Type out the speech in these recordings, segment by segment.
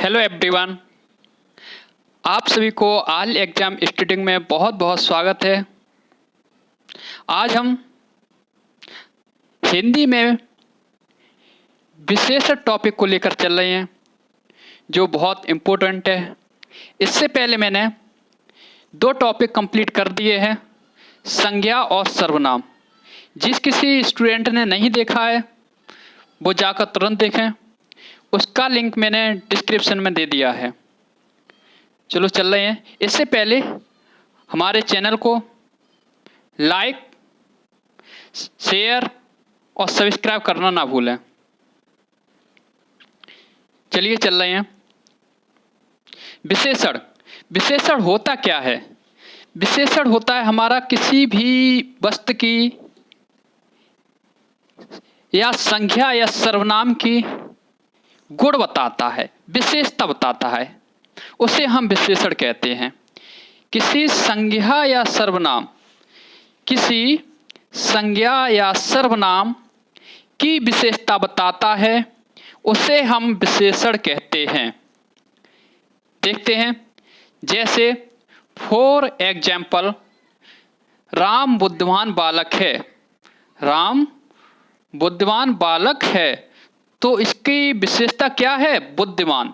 Hello everyone, आप सभी को ऑल एग्जाम स्टूडियो में बहुत बहुत स्वागत है। आज हम हिंदी में विशेष टॉपिक को लेकर चल रहे हैं जो बहुत इम्पोर्टेंट है। इससे पहले मैंने 2 टॉपिक कंप्लीट कर दिए हैं, संज्ञा और सर्वनाम। जिस किसी स्टूडेंट ने नहीं देखा है वो जाकर तुरंत देखें, उसका लिंक मैंने डिस्क्रिप्शन में दे दिया है। चलो चल रहे हैं। इससे पहले हमारे चैनल को लाइक, शेयर और सब्सक्राइब करना ना भूलें। चलिए चल रहे हैं। विशेषण। विशेषण होता क्या है? विशेषण होता है हमारा किसी भी वस्तु की या संख्या या सर्वनाम की गुण बताता है, विशेषता बताता है, उसे हम विशेषण कहते हैं। किसी संज्ञा या सर्वनाम की विशेषता बताता है, उसे हम विशेषण कहते हैं। देखते हैं, जैसे फॉर एग्जाम्पल, राम बुद्धिमान बालक है। राम बुद्धिमान बालक है तो इसकी विशेषता क्या है? बुद्धिमान।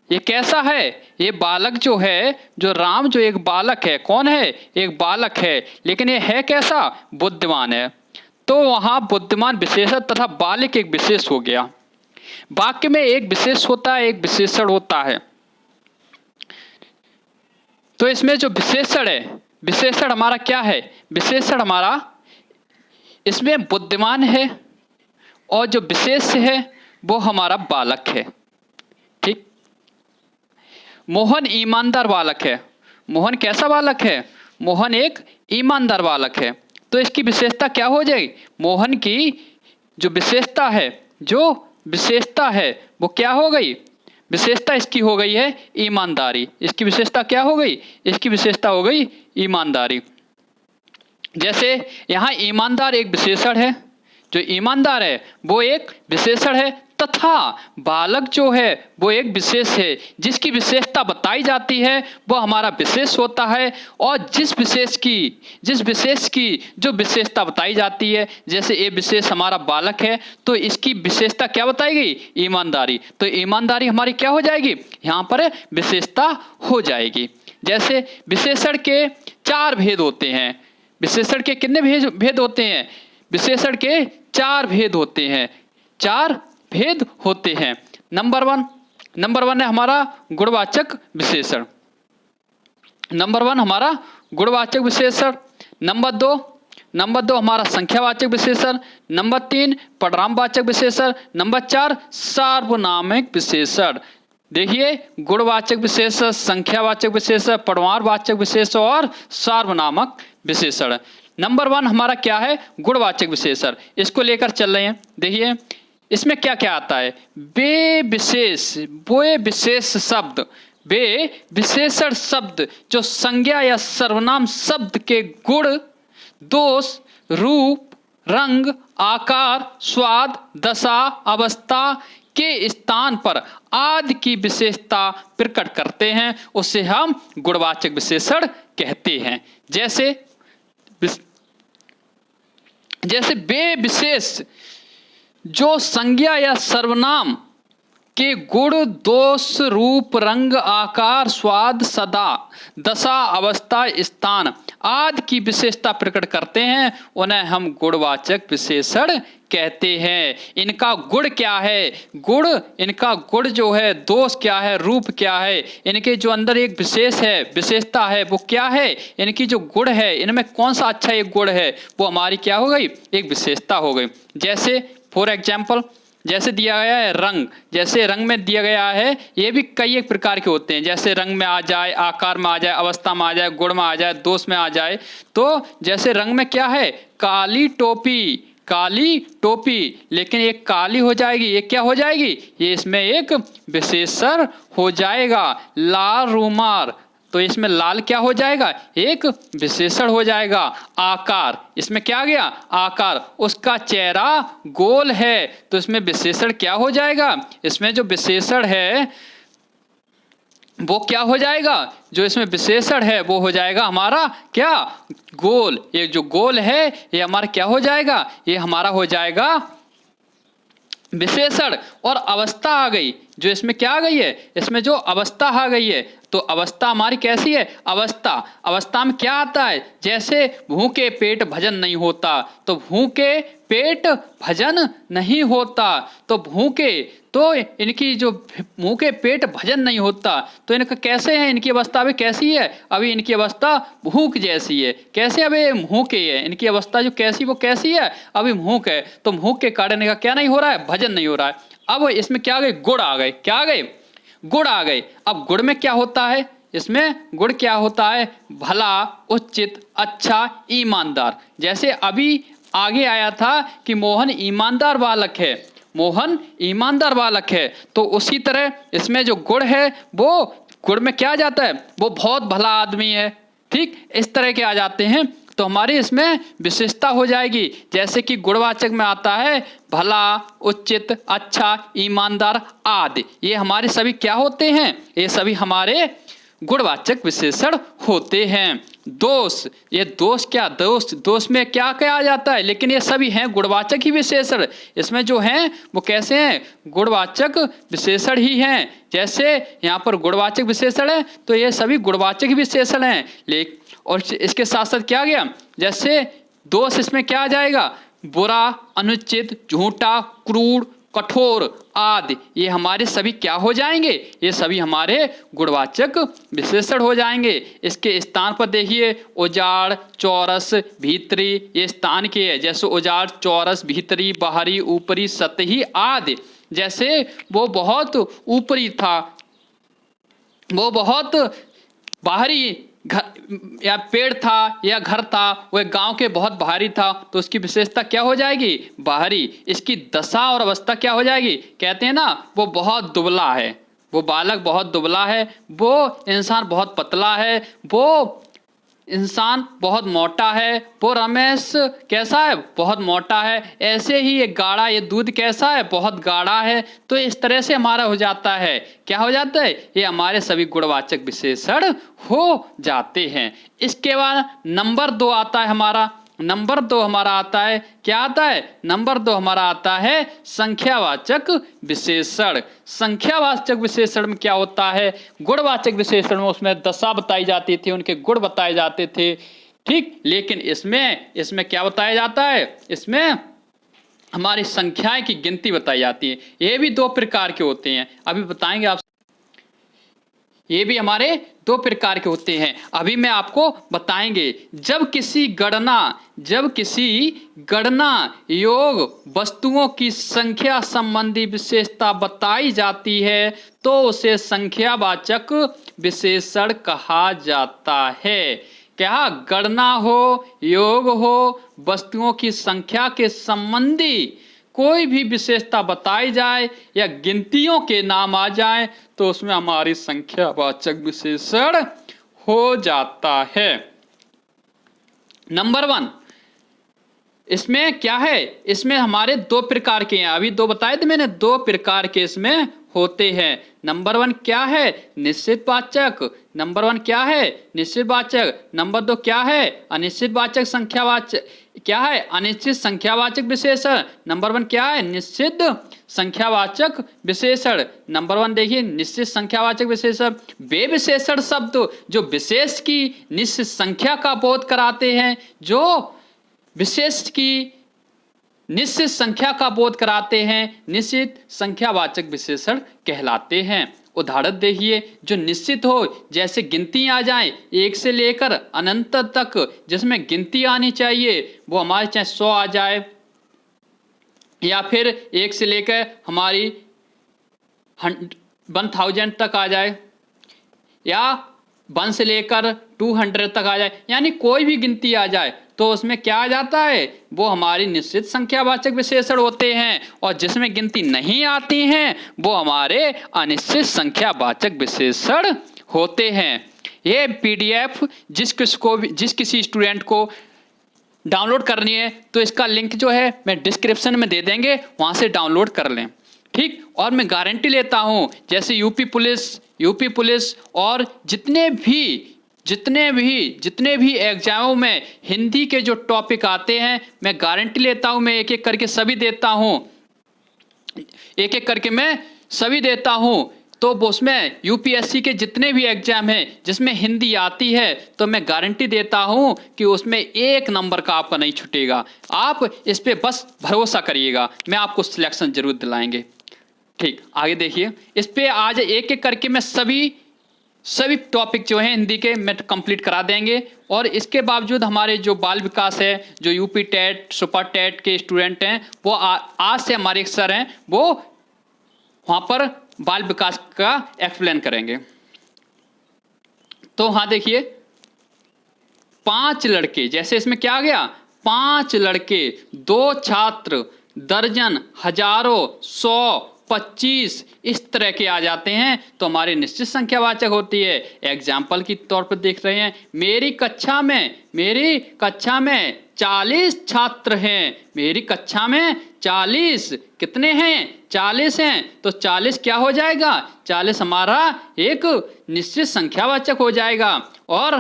ये कैसा है? ये बालक जो है, जो राम जो एक बालक है, कौन है? एक बालक है, लेकिन ये है कैसा? बुद्धिमान है। तो वहाँ बुद्धिमान विशेषण तथा बालक एक विशेष हो गया। वाक्य में एक विशेष होता है, एक विशेषण होता है। तो इसमें जो विशेषण है, विशेषण हमारा क्या है? विशेषण हमारा इसमें बुद्धिमान है और जो विशेष है वो हमारा बालक है। ठीक। मोहन ईमानदार बालक है। मोहन कैसा बालक है? मोहन एक ईमानदार बालक है। तो इसकी विशेषता क्या हो जाएगी? मोहन की जो विशेषता है वो क्या हो गई? विशेषता इसकी हो गई है ईमानदारी। इसकी विशेषता क्या हो गई? इसकी विशेषता हो गई ईमानदारी। जैसे यहाँ ईमानदार एक विशेषण है, जो ईमानदार है वो एक विशेषण है, तथा बालक जो है वो एक विशेष है। जिसकी विशेषता बताई जाती है वो हमारा विशेष होता है। और जिस विशेष की जो विशेषता बताई जाती है, जैसे ये विशेष हमारा बालक है तो इसकी विशेषता क्या बताई गई? ईमानदारी। तो ईमानदारी हमारी क्या हो जाएगी? यहाँ पर विशेषता हो जाएगी। जैसे विशेषण के 4 भेद होते हैं। विशेषण के कितने भेद होते हैं? विशेषण के 4 भेद होते हैं। 4 भेद होते हैं। नंबर वन है हमारा गुणवाचक विशेषण। नंबर 1 हमारा गुणवाचक विशेषण। नंबर 2 हमारा संख्यावाचक विशेषण। नंबर 3 परिणामवाचक विशेषण। नंबर 4 सार्वनामिक विशेषण। देखिए, गुणवाचक विशेषण, संख्यावाचक विशेषण, परिणामवाचक विशेषण और सार्वनामक विशेषण। नंबर 1 हमारा क्या है? गुणवाचक विशेषण। इसको लेकर चल रहे हैं। देखिए इसमें क्या क्या आता है? वे विशेषण शब्द जो संज्ञा या सर्वनाम शब्द के गुण, दोष, रूप, रंग, आकार, स्वाद, दशा, अवस्था के स्थान पर आदि की विशेषता प्रकट करते हैं, उसे हम गुणवाचक विशेषण कहते हैं। जैसे वे विशेष जो संज्ञा या सर्वनाम के गुण, दोष, रूप, रंग, आकार, स्वाद, दशा, अवस्था, स्थान आदि की विशेषता प्रकट करते हैं, उन्हें हम गुणवाचक विशेषण कहते हैं। इनका गुण क्या है? इनका गुण जो है, दोष क्या है, रूप क्या है, इनके जो अंदर एक विशेषता है वो क्या है, इनकी जो गुण है, इनमें कौन सा अच्छा एक गुण है, वो हमारी क्या हो गई? एक विशेषता हो गई। जैसे फॉर एग्जाम्पल, जैसे दिया गया है रंग। जैसे रंग में दिया गया है, ये भी कई एक प्रकार के होते हैं। जैसे रंग में आ जाए, आकार में आ जाए, अवस्था में आ जाए, गुण में आ जाए, दोष में आ जाए। तो जैसे रंग में क्या है? काली टोपी, लेकिन एक काली हो जाएगी, ये क्या हो जाएगी? ये इसमें एक विशेषण हो जाएगा। लाल रूमाल, तो इसमें लाल क्या हो जाएगा? एक विशेषण हो जाएगा। आकार, इसमें क्या आ गया? आकार। उसका चेहरा गोल है तो इसमें विशेषण क्या हो जाएगा? इसमें जो विशेषण है वो क्या हो जाएगा, जो इसमें विशेषण है वो हो जाएगा हमारा क्या, गोल। ये जो गोल है ये हमारा क्या हो जाएगा, ये हमारा हो जाएगा विशेषण। और अवस्था आ गई, जो इसमें क्या आ गई है, इसमें जो अवस्था आ गई है, तो अवस्था हमारी कैसी है, अवस्था। अवस्था में क्या आता है, जैसे भूखे पेट भजन नहीं होता, तो भूखे पेट भजन नहीं होता, तो भूखे, तो इनकी जो भूखे पेट भजन नहीं होता, तो इनका कैसे है, इनकी अवस्था अभी कैसी है, अभी इनकी अवस्था भूख जैसी है। कैसे, अभी भूखे है, इनकी अवस्था जो कैसी, वो कैसी है, अभी भूख है, तो भूख के कारण इनका क्या नहीं हो रहा है, भजन नहीं हो रहा है। अब इसमें क्या आ गए, गुण आ गए, क्या आ गए, गुण आ गए। अब गुण में क्या होता है, इसमें गुण क्या होता है, भला, उचित, अच्छा, ईमानदार। जैसे अभी आगे आया था कि मोहन ईमानदार बालक है, मोहन ईमानदार बालक है, तो उसी तरह इसमें जो गुण है वो गुण में क्या आ जाता है, वो बहुत भला आदमी है। ठीक, इस तरह के आ जाते हैं, तो हमारी इसमें विशेषता हो जाएगी। जैसे कि गुणवाचक में आता है भला, उचित, अच्छा, ईमानदार आदि, ये हमारे सभी क्या होते हैं, ये सभी हमारे गुणवाचक विशेषण होते हैं। दोष, ये दोष क्या, दोष, दोष में क्या क्या आ जाता है, लेकिन ये सभी हैं गुणवाचक ही विशेषण। इसमें जो हैं वो कैसे हैं, गुणवाचक विशेषण ही हैं। जैसे यहाँ पर गुणवाचक विशेषण है, तो ये सभी गुणवाचक ही विशेषण हैं। लेकिन और इसके साथ साथ क्या गया, जैसे दोष इसमें क्या आ जाएगा, बुरा, अनुचित, झूठा, क्रूर, कठोर आदि, ये हमारे सभी क्या हो जाएंगे, ये सभी हमारे गुणवाचक विशेषण हो जाएंगे। इसके स्थान पर देखिए, उजाड़, चौरस, भीतरी, ये स्थान के है। जैसे उजाड़, चौरस, भीतरी, बाहरी, ऊपरी, सतही आदि। जैसे वो बहुत ऊपरी था, वो बहुत बाहरी घर या पेड़ था या घर था, वो एक गांव के बहुत बाहरी था, तो उसकी विशेषता क्या हो जाएगी, बाहरी। इसकी दशा और अवस्था क्या हो जाएगी, कहते हैं ना वो बहुत दुबला है, वो बालक बहुत दुबला है, वो इंसान बहुत पतला है, वो इंसान बहुत मोटा है, वो रमेश कैसा है, बहुत मोटा है। ऐसे ही ये गाढ़ा, ये दूध कैसा है, बहुत गाढ़ा है। तो इस तरह से हमारा हो जाता है, क्या हो जाता है, ये हमारे सभी गुणवाचक विशेषण हो जाते हैं। इसके बाद नंबर 2 आता है हमारा, नंबर 2 हमारा आता है, क्या आता है, नंबर 2 हमारा आता है संख्यावाचक विशेषण। संख्यावाचक विशेषण में क्या होता है, गुणवाचक विशेषण में उसमें दशा बताई जाती थी, उनके गुण बताए जाते थे। ठीक, लेकिन इसमें क्या बताया जाता है, इसमें हमारी संख्याएं की गिनती बताई जाती है। ये भी 2 प्रकार के होते हैं, अभी बताएंगे आप। ये भी हमारे 2 प्रकार के होते हैं, अभी मैं आपको बताएंगे। जब किसी गणना योग वस्तुओं की संख्या संबंधी विशेषता बताई जाती है, तो उसे संख्यावाचक विशेषण कहा जाता है। क्या, गणना हो, योग हो, वस्तुओं की संख्या के संबंधी कोई भी विशेषता बताई जाए या गिनतियों के नाम आ जाए, तो उसमें हमारी संख्यावाचक विशेषण हो जाता है। नंबर 1, इसमें क्या है, इसमें हमारे 2 प्रकार के हैं, अभी 2 बताए थे मैंने, 2 प्रकार के इसमें होते हैं। नंबर 1 क्या है, निश्चित वाचक, नंबर 1 क्या है, निश्चित वाचक। नंबर 2 क्या है, अनिश्चित वाचक संख्यावाचक, क्या है, अनिश्चित संख्यावाचक विशेषण। नंबर 1 क्या है, निश्चित संख्यावाचक विशेषण। नंबर 1 देखिए, निश्चित संख्यावाचक विशेषण वे विशेषण शब्द जो विशेष की निश्चित संख्या का बोध कराते हैं, जो विशेष की निश्चित संख्या का बोध कराते हैं, निश्चित संख्यावाचक विशेषण कहलाते हैं। उदाहरण देखिए, जो निश्चित हो, जैसे गिनती आ जाए 1 से लेकर अनंत तक, जिसमें गिनती आनी चाहिए, वो हमारे चाहे 100 आ जाए, या फिर 1 से लेकर हमारी 1000 तक आ जाए, या 1 से लेकर 200 तक आ जाए, यानी कोई भी गिनती आ जाए, तो उसमें क्या आ जाता है, वो हमारी निश्चित संख्यावाचक विशेषण होते हैं। और जिसमें गिनती नहीं आती हैं, वो हमारे अनिश्चित संख्यावाचक विशेषण होते हैं। ये PDF जिस किसी स्टूडेंट को डाउनलोड करनी है, तो इसका लिंक जो है मैं डिस्क्रिप्शन में दे देंगे, वहाँ से डाउनलोड कर लें। ठीक, और मैं गारंटी लेता हूँ, जैसे यूपी पुलिस यूपी पुलिस और जितने भी एग्जामों में हिंदी के जो टॉपिक आते हैं, मैं गारंटी लेता हूं, मैं एक एक करके सभी देता हूं, तो उसमें यूपीएससी के जितने भी एग्जाम हैं जिसमें हिंदी आती है, तो मैं गारंटी देता हूं कि उसमें 1 नंबर का आपका नहीं छूटेगा। आप इस पे बस भरोसा करिएगा, मैं आपको सिलेक्शन जरूर दिलाएंगे। ठीक, आगे देखिए, इस पे आज एक एक करके मैं सभी टॉपिक जो हैं हिंदी के मैं कंप्लीट करा देंगे। और इसके बावजूद हमारे जो बाल विकास है, जो यूपी टेट सुपर टेट के स्टूडेंट हैं, वो आज से हमारे एक सर हैं, वो वहाँ पर बाल विकास का एक्सप्लेन करेंगे। तो हाँ देखिए, 5 लड़के, जैसे इसमें क्या आ गया, 5 लड़के, 2 छात्र, दर्जन, हजारों, 100, 25 इस तरह के आ जाते हैं, तो हमारी निश्चित संख्यावाचक होती है। एग्जाम्पल के तौर पर देख रहे हैं, मेरी कक्षा में 40 छात्र हैं, मेरी कक्षा में 40 कितने हैं, 40 हैं, तो 40 क्या हो जाएगा, 40 हमारा एक निश्चित संख्यावाचक हो जाएगा। और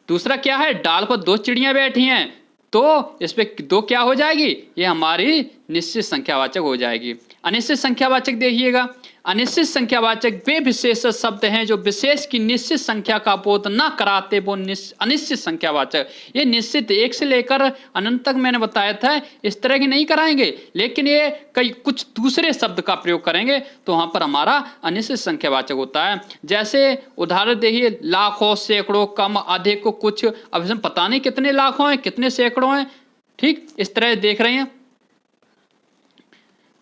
दूसरा क्या है, डाल पर 2 चिड़ियां बैठी हैं, तो इस पे 2 क्या हो जाएगी, ये हमारी निश्चित संख्यावाचक हो जाएगी। अनिश्चित संख्यावाचक देखिएगा, अनिश्चित संख्यावाचक वे विशेष शब्द हैं जो विशेष की निश्चित संख्या का बोध न कराते, वो अनिश्चित संख्यावाचक। ये निश्चित 1 से लेकर अनंत तक मैंने बताया था, इस तरह की नहीं कराएंगे, लेकिन ये कुछ दूसरे शब्द का प्रयोग करेंगे, तो वहां पर हमारा अनिश्चित संख्यावाचक होता है। जैसे उदाहरण देखिए, लाखों, सैकड़ों, कम, अधिक, कुछ, अब इसमें पता नहीं कितने लाखों हैं, कितने सैकड़ों हैं। ठीक, इस तरह देख रहे हैं।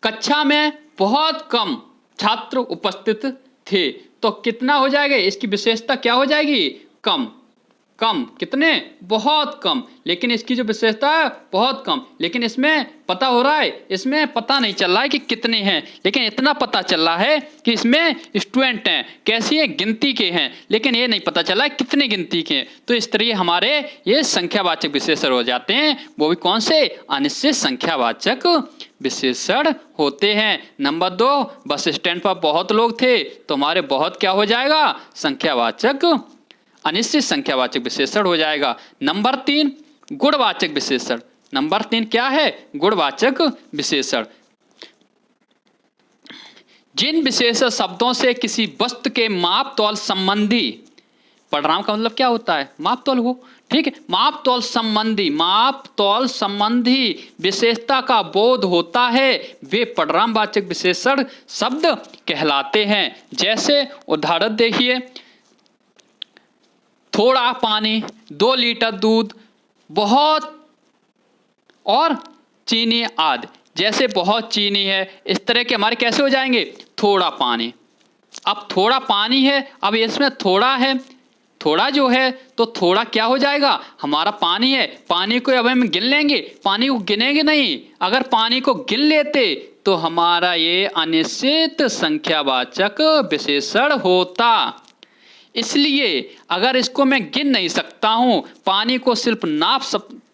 कक्षा में बहुत कम छात्र उपस्थित थे, तो कितना हो जाएगा, इसकी विशेषता क्या हो जाएगी, कम। कितने, बहुत कम, लेकिन इसकी जो विशेषता है बहुत कम। लेकिन इसमें पता हो रहा है, इसमें पता नहीं चल रहा है कि कितने हैं, लेकिन इतना पता चल रहा है कि इसमें स्टूडेंट हैं, कैसी है, गिनती के हैं, लेकिन ये नहीं पता चला है कितने गिनती के हैं। तो इस तरह हमारे ये संख्यावाचक विशेषण हो जाते हैं, वो भी कौन से, अनिश्चित संख्यावाचक विशेषण होते हैं। नंबर 2, बस स्टैंड पर बहुत लोग थे, तो हमारे बहुत क्या हो जाएगा, संख्यावाचक, अनिश्चित संख्यावाचक विशेषण हो जाएगा। नंबर 3, गुणवाचक विशेषण। नंबर 3 क्या है, गुणवाचक विशेषण। जिन विशेष शब्दों से किसी वस्तु के माप तौल संबंधी, परिणाम का मतलब क्या होता है, माप तौल हो, ठीक है, माप तौल संबंधी विशेषता का बोध होता है, वे परिणामवाचक विशेषण शब्द कहलाते हैं। जैसे उदाहरण देखिए, थोड़ा पानी, 2 लीटर दूध, बहुत और चीनी आदि। जैसे बहुत चीनी है, इस तरह के हमारे कैसे हो जाएंगे, थोड़ा पानी। अब थोड़ा पानी है, अब इसमें थोड़ा है, थोड़ा जो है, तो थोड़ा क्या हो जाएगा, हमारा पानी है, पानी को अब हम गिन लेंगे, पानी को गिनेंगे नहीं। अगर पानी को गिन लेते तो हमारा ये अनिश्चित संख्यावाचक विशेषण होता। इसलिए अगर इसको मैं गिन नहीं सकता हूं, पानी को सिर्फ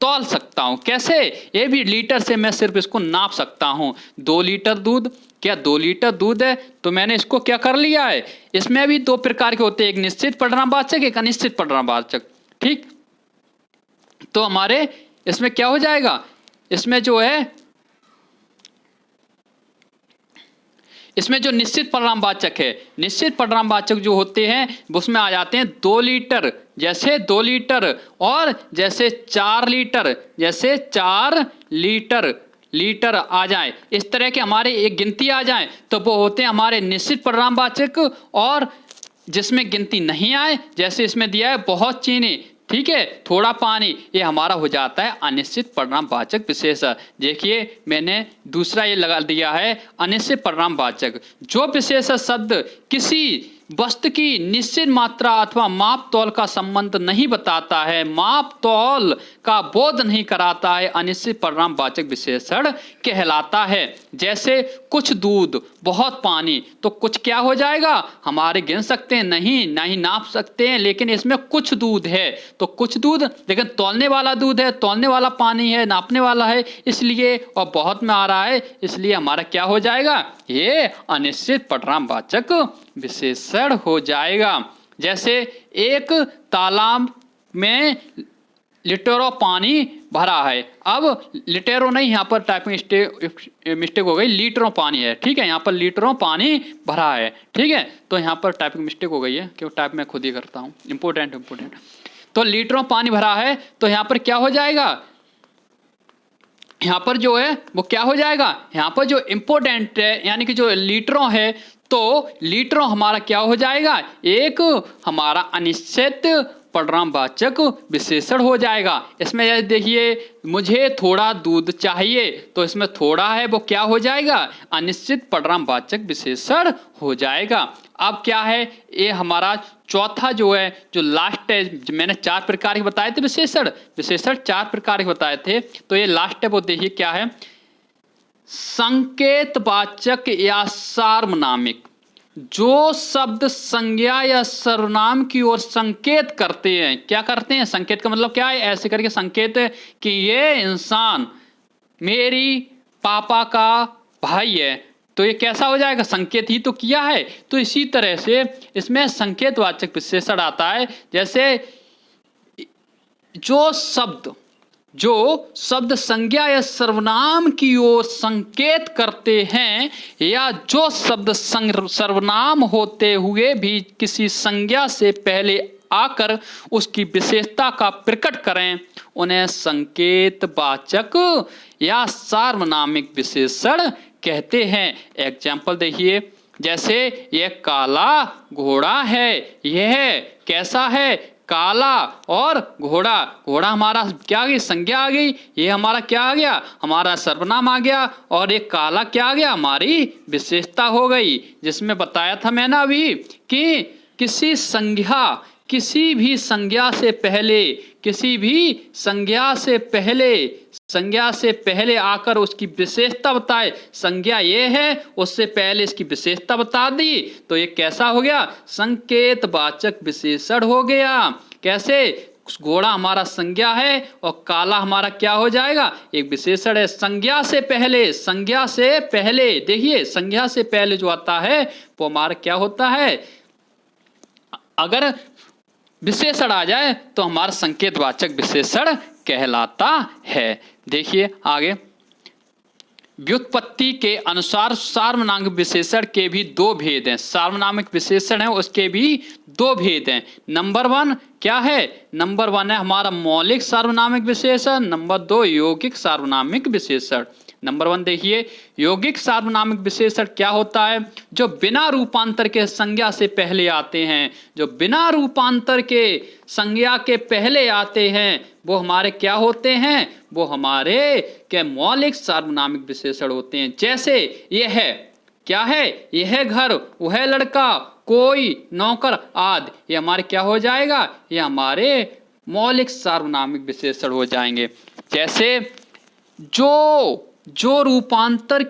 तौल सकता हूं, कैसे, ये भी लीटर से मैं सिर्फ इसको नाप सकता हूं। 2 लीटर दूध, क्या 2 लीटर दूध है, तो मैंने इसको क्या कर लिया है, इसमें भी 2 प्रकार के होते हैं, एक निश्चित परिणामवाचक, एक अनिश्चित परिणामवाचक। ठीक, तो हमारे इसमें क्या हो जाएगा, इसमें जो है, इसमें जो निश्चित परिणामवाचक है, निश्चित परिणामवाचक जो होते हैं उसमें आ जाते हैं 2 लीटर, जैसे 2 लीटर, और जैसे 4 लीटर, जैसे 4 लीटर आ जाए, इस तरह के हमारे एक गिनती आ जाए, तो वो होते हैं हमारे निश्चित परिणामवाचक। और जिसमें गिनती नहीं आए, जैसे इसमें दिया है बहुत चीनी, ठीक है, थोड़ा पानी, ये हमारा हो जाता है अनिश्चित परिणामवाचक विशेषण। देखिए मैंने दूसरा ये लगा दिया है अनिश्चित परिणामवाचक, जो विशेषण शब्द किसी वस्तु की निश्चित मात्रा अथवा माप तौल का संबंध नहीं बताता है, माप तौल का बोध नहीं कराता है, अनिश्चित परिणामवाचक विशेषण कहलाता है। जैसे कुछ दूध, बहुत पानी, तो कुछ क्या हो जाएगा, हमारे गिन सकते हैं, नहीं नाप सकते हैं, लेकिन इसमें कुछ दूध है, तो कुछ दूध, लेकिन तौलने वाला दूध है, तौलने वाला पानी है, नापने वाला है, इसलिए, और बहुत में आ रहा है, इसलिए हमारा क्या हो जाएगा, ये अनिश्चित परिणामवाचक विशेषण हो जाएगा। जैसे एक तालाब में लीटरों पानी भरा है, अब लीटरों नहीं, यहाँ पर टाइपिंग मिस्टेक हो गई, लीटरों पानी है, ठीक है, यहाँ पर लीटरों पानी भरा है, ठीक है, तो यहाँ पर टाइपिंग मिस्टेक हो गई है, क्योंकि टाइप मैं खुद ही करता हूँ, इंपॉर्टेंट। तो लीटरों पानी भरा है, तो यहाँ पर क्या हो जाएगा, यहाँ पर जो है वो क्या हो जाएगा, यहाँ पर जो इंपॉर्टेंट है यानी कि जो लीटरों है, तो लीटरों हमारा क्या हो जाएगा, एक हमारा अनिश्चित परिणामवाचक विशेषण हो जाएगा। इसमें यह देखिए, मुझे थोड़ा दूध चाहिए, तो इसमें थोड़ा है वो क्या हो जाएगा, अनिश्चित परिणामवाचक विशेषण हो जाएगा। अब क्या है, ये हमारा चौथा जो है, जो लास्ट है, जो मैंने 4 प्रकार के बताए थे विशेषण 4 प्रकार के बताए थे, तो ये लास्ट है वो देखिए क्या है, संकेतवाचक या सार्वनामिक। जो शब्द संज्ञा या सर्वनाम की ओर संकेत करते हैं, क्या करते हैं, संकेत का मतलब क्या है, ऐसे करके संकेत कि ये इंसान मेरी पापा का भाई है, तो ये कैसा हो जाएगा, संकेत ही तो किया है। तो इसी तरह से इसमें संकेतवाचक विशेषण आता है। जैसे जो शब्द संज्ञा या सर्वनाम की ओर संकेत करते हैं, या जो शब्द सर्वनाम होते हुए भी किसी संज्ञा से पहले आकर उसकी विशेषता का प्रकट करें, उन्हें संकेतवाचक या सार्वनामिक विशेषण कहते हैं। एग्जाम्पल देखिए, जैसे यह काला घोड़ा है, यह कैसा है, काला, और घोड़ा, घोड़ा हमारा क्या आ गई, संज्ञा आ गई, ये हमारा क्या आ गया, हमारा सर्वनाम आ गया, और ये काला क्या आ गया, हमारी विशेषता हो गई। जिसमें बताया था मैंने अभी कि किसी भी संज्ञा से पहले आकर उसकी विशेषता बताए, संज्ञा ये है, उससे पहले इसकी विशेषता बता दी, तो ये कैसा हो गया, संकेतवाचक विशेषण हो गया। कैसे, घोड़ा हमारा संज्ञा है और काला हमारा क्या हो जाएगा, एक विशेषण है। संज्ञा से पहले देखिए, संज्ञा से पहले जो आता है वो हमारा क्या होता है, अगर विशेषण आ जाए तो हमारा संकेतवाचक विशेषण कहलाता है। देखिए आगे, व्युत्पत्ति के अनुसार सार्वनामिक विशेषण के भी 2 भेद हैं। सार्वनामिक विशेषण है उसके भी 2 भेद हैं। नंबर 1 क्या है, नंबर 1 है हमारा मौलिक सार्वनामिक विशेषण, नंबर 2 यौगिक सार्वनामिक विशेषण। नंबर 1 देखिए, यौगिक सार्वनामिक विशेषण क्या होता है, जो बिना रूपांतर के संज्ञा से पहले आते हैं, जो बिना रूपांतर के संज्ञा के पहले आते हैं, वो हमारे क्या होते हैं, वो हमारे के मौलिक सार्वनामिक विशेषण होते हैं। जैसे यह है, क्या है, यह घर, वह लड़का, कोई, नौकर आदि, ये हमारे क्या हो जाएगा, ये हमारे मौलिक सार्वनामिक विशेषण हो जाएंगे। जैसे जो रूपांतर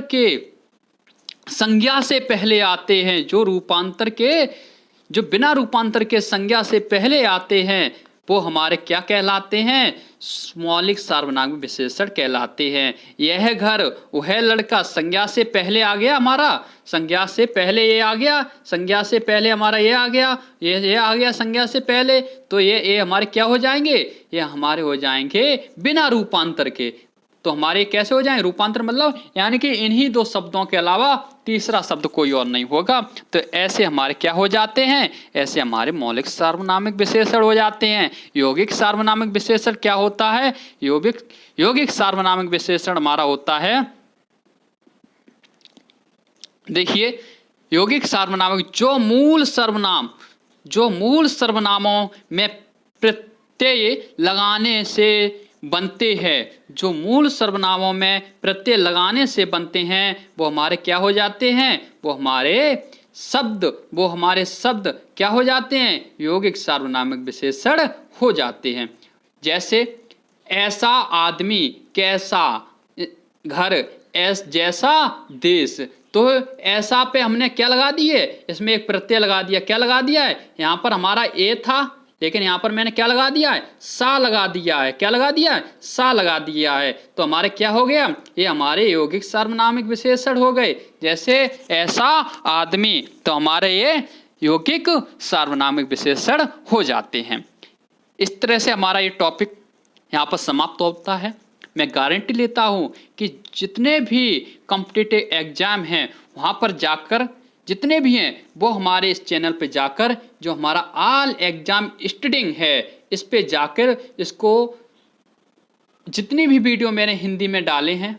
के संज्ञा से पहले आते हैं, जो बिना रूपांतर के संज्ञा से पहले आते हैं, वो हमारे क्या कहलाते हैं, मौलिक सार्वनामिक विशेषण कहलाते हैं। यह घर, वह लड़का, संज्ञा से पहले आ गया हमारा, संज्ञा से पहले ये आ गया, संज्ञा से पहले हमारा ये आ गया, ये आ गया संज्ञा से पहले, तो ये हमारे क्या हो जाएंगे, ये हमारे हो जाएंगे बिना रूपांतर के। तो हमारे कैसे हो जाएंगे, रूपांतर मतलब यानी कि इन्हीं 2 शब्दों के अलावा तीसरा शब्द कोई और नहीं होगा। तो ऐसे हमारे क्या हो जाते हैं, ऐसे हमारे मौलिक सार्वनामिक विशेषण हो जाते हैं। यौगिक सार्वनामिक विशेषण क्या होता है, यौगिक सार्वनामिक विशेषण हमारा होता है, देखिए यौगिक सार्वनामिक जो मूल सर्वनामों में प्रत्यय लगाने से बनते हैं, जो मूल सर्वनामों में प्रत्यय लगाने से बनते हैं, वो हमारे क्या हो जाते हैं, वो हमारे शब्द क्या हो जाते हैं, यौगिक सार्वनामिक विशेषण हो जाते हैं। जैसे ऐसा आदमी, कैसा घर, जैसा देश, तो ऐसा पे हमने क्या लगा दिए, इसमें एक प्रत्यय लगा दिया, क्या लगा दिया है, यहाँ पर हमारा ए था, लेकिन यहाँ पर मैंने क्या लगा दिया है, सा लगा दिया है। क्या लगा दिया है, सा लगा दिया है। तो हमारे क्या हो गया, ये हमारे यौगिक सार्वनामिक विशेषण हो गए। जैसे ऐसा आदमी, तो हमारे ये यौगिक सार्वनामिक विशेषण हो जाते हैं। इस तरह से हमारा ये टॉपिक यहाँ पर समाप्त होता है। मैं गारंटी लेता हूँ कि जितने भी कॉम्पिटिटिव एग्जाम हैं वहाँ पर जाकर, जितने भी हैं वो हमारे इस चैनल पे जाकर, जो हमारा ऑल एग्जाम स्टडिंग है, इस पे जाकर इसको, जितनी भी वीडियो मैंने हिंदी में डाले हैं,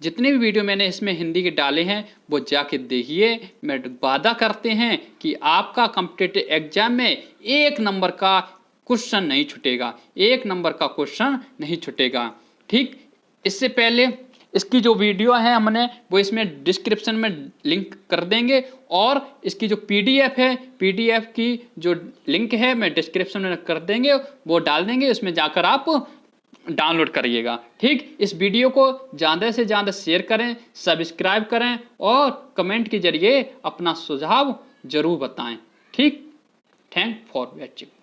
जितने भी वीडियो मैंने इसमें हिंदी के डाले हैं, वो जाके देखिए। मैं वादा करते हैं कि आपका कॉम्पिटिटिव एग्जाम में 1 नंबर का क्वेश्चन नहीं छूटेगा, 1 नंबर का क्वेश्चन नहीं छूटेगा। ठीक, इससे पहले इसकी जो वीडियो है हमने वो इसमें डिस्क्रिप्शन में लिंक कर देंगे, और इसकी जो पीडीएफ है, पीडीएफ की जो लिंक है मैं डिस्क्रिप्शन में कर देंगे, वो डाल देंगे, उसमें जाकर आप डाउनलोड करिएगा। ठीक, इस वीडियो को ज़्यादा से ज़्यादा शेयर करें, सब्सक्राइब करें और कमेंट के जरिए अपना सुझाव जरूर बताएं। ठीक, थैंक फॉर वॉचिंग।